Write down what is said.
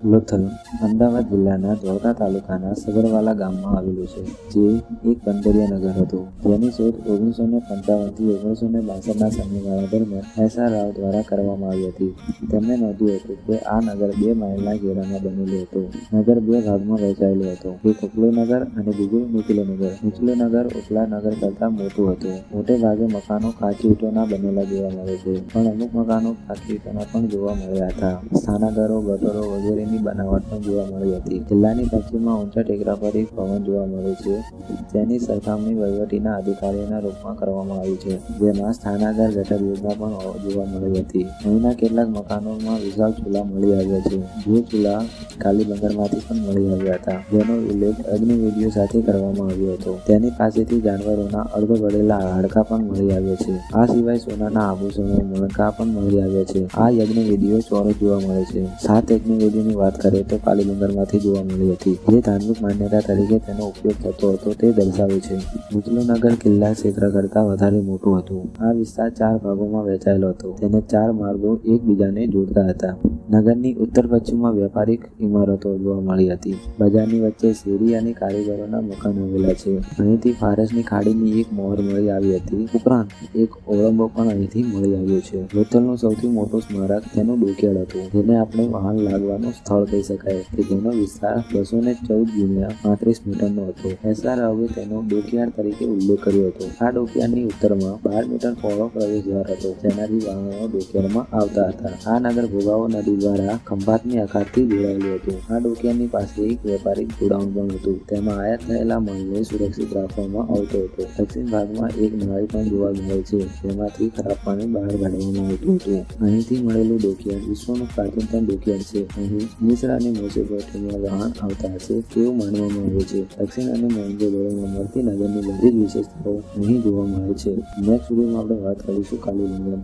લોથલ અમદાવાદ જિલ્લાના ધોળકા તાલુકાના સગરવાલા ગામમાં આવેલું છે, જે એક બંદરીય નગર હતું, જેની શોધ 1955 થી 1962ના સમયગાળા દરમિયાન એસ.આર. રાવ દ્વારા કરવામાં આવી હતી. તેમણે નોંધ્યું હતું કે આ નગર 2 માઇલના ઘેરામાં બનેલું હતું. નગર 2 ભાગમાં વહેંચાયેલું હતું, એક ઉપલું નગર અને બીજું નીચલું નગર. નીચલું નગર ઉપલા નગર કરતાં મોટું હતું. મોટે ભાગે મકાનો કાચી ઈંટોના બનેલા જોવા મળે છે, પણ અમુક મકાનો પાકી ઈંટોના પણ જોવા મળ્યા હતા. સ્નાનાગારો, ગટરો વગેરેની બનાવટ પણ જોવા મળી હતી. જિલ્લાની પશ્ચિમમાં ઊંચા ટેકરા પર એક ભવન જોવા મળે છે, જેની સરખામણી વહીવટીના અધિકારીઓના રૂપમાં કરવામાં આવી છે, જેમાં સ્નાનાગાર ગટર યોજના પણ જોવા મળી હતી. અહીંના કેટલાક મકાનોમાં વિશાળ ચૂલા મળી આવ્યા છે, જે ચૂલા કાલીબંગરમાંથી પણ મળી આવ્યા હતા, જેનો ઉલ્લેખ અગ્નિવેદીઓ સાથે કરવામાં આવ્યો હતો. તેની પાસેથી જાનવરોના અર્ધ બળેલા હાડકાં પણ મળી આવ્યા છે. આ સિવાય સોનાના આભૂષણો, મણકા પણ મળી આવ્યા છે. આ યજ્ઞવેદીઓ ચોરસ જોવા મળે છે. 7 યજ્ઞવેદીઓની વાત કરીએ તો કાલીબંગરમાંથી જોવા મળી હતી, જે ધાર્મિક માન્યતા તરીકે તેનો ઉપયોગ થતો હતો તે દર્શાવે છે. નીચલું નગર કિલ્લા ક્ષેત્ર કરતાં વધારે મોટું હતું. આ વિસ્તાર 4 ભાગોમાં વહેંચાયેલો હતો. તેને 4 માર્ગો એકબીજાને જોડતા હતા. નગરની ઉત્તર પશ્ચિમમાં વ્યાપારિક ઇમારતો જોવા મળી હતી. બજારની વચ્ચે શેરી અને કારીગરોના મકાન આવેલા છે. અહીંથી ફારસની ખાડીની એક મોહર મળી આવી હતી. ઉપરાંત એક ઓળંબો પણ અહીંથી મળી આવ્યો છે. લોથલનું સૌથી મોટું સ્મારક તેનું ડોકયાર્ડ હતું, જેને આપણે વાહન લાગવાનું સ્થળ કહી શકાય કે જેનો વિસ્તાર 214 × 35 મીટરનો હતો. એસ.આર. રાવે તેનો ડોકયાર્ડ તરીકે ઉલ્લેખ કર્યો હતો. આ ડોકયાર્ડની ઉત્તરમાં 12 મીટર પહોળો પ્રવેશદ્વાર હતો, જેનાથી વાહનો ડોકયાર્ડમાં આવતા હતા. આ નગર ભોગાવો નદી દ્વારા ખંભાતની અખાતથી જોડાયેલું હતું. આ ડોકયાર્ડની પાસે એક વેપારી ગોડાઉન પણ હતું. તેમાં આયાત થયેલા માલને સુરક્ષિત રાખવામાં આવતો હતો. દક્ષિણ ભાગમાં એક નળી પણ જોવા મળે છે, જેમાંથી ખરાબ પાણી બહાર કાઢવામાં આવતું હતું. અહીંથી મળેલું ડોકયાર્ડ વિશ્વનું પ્રાચીનતમ ડોકયાર્ડ છે. અહીં મિસ્ર અને મેસોપોટેમિયા વહાણ આવતા હશે તેવું માનવામાં આવે છે. દક્ષિણ અને મોહેંજો-દડોમાં મળતી નગરની બધી જ વિશેષતાઓ અહીં જોવા મળે છે. નેક્સ્ટ વિડીયોમાં આપણે વાત કરીશું કાલીબંગર.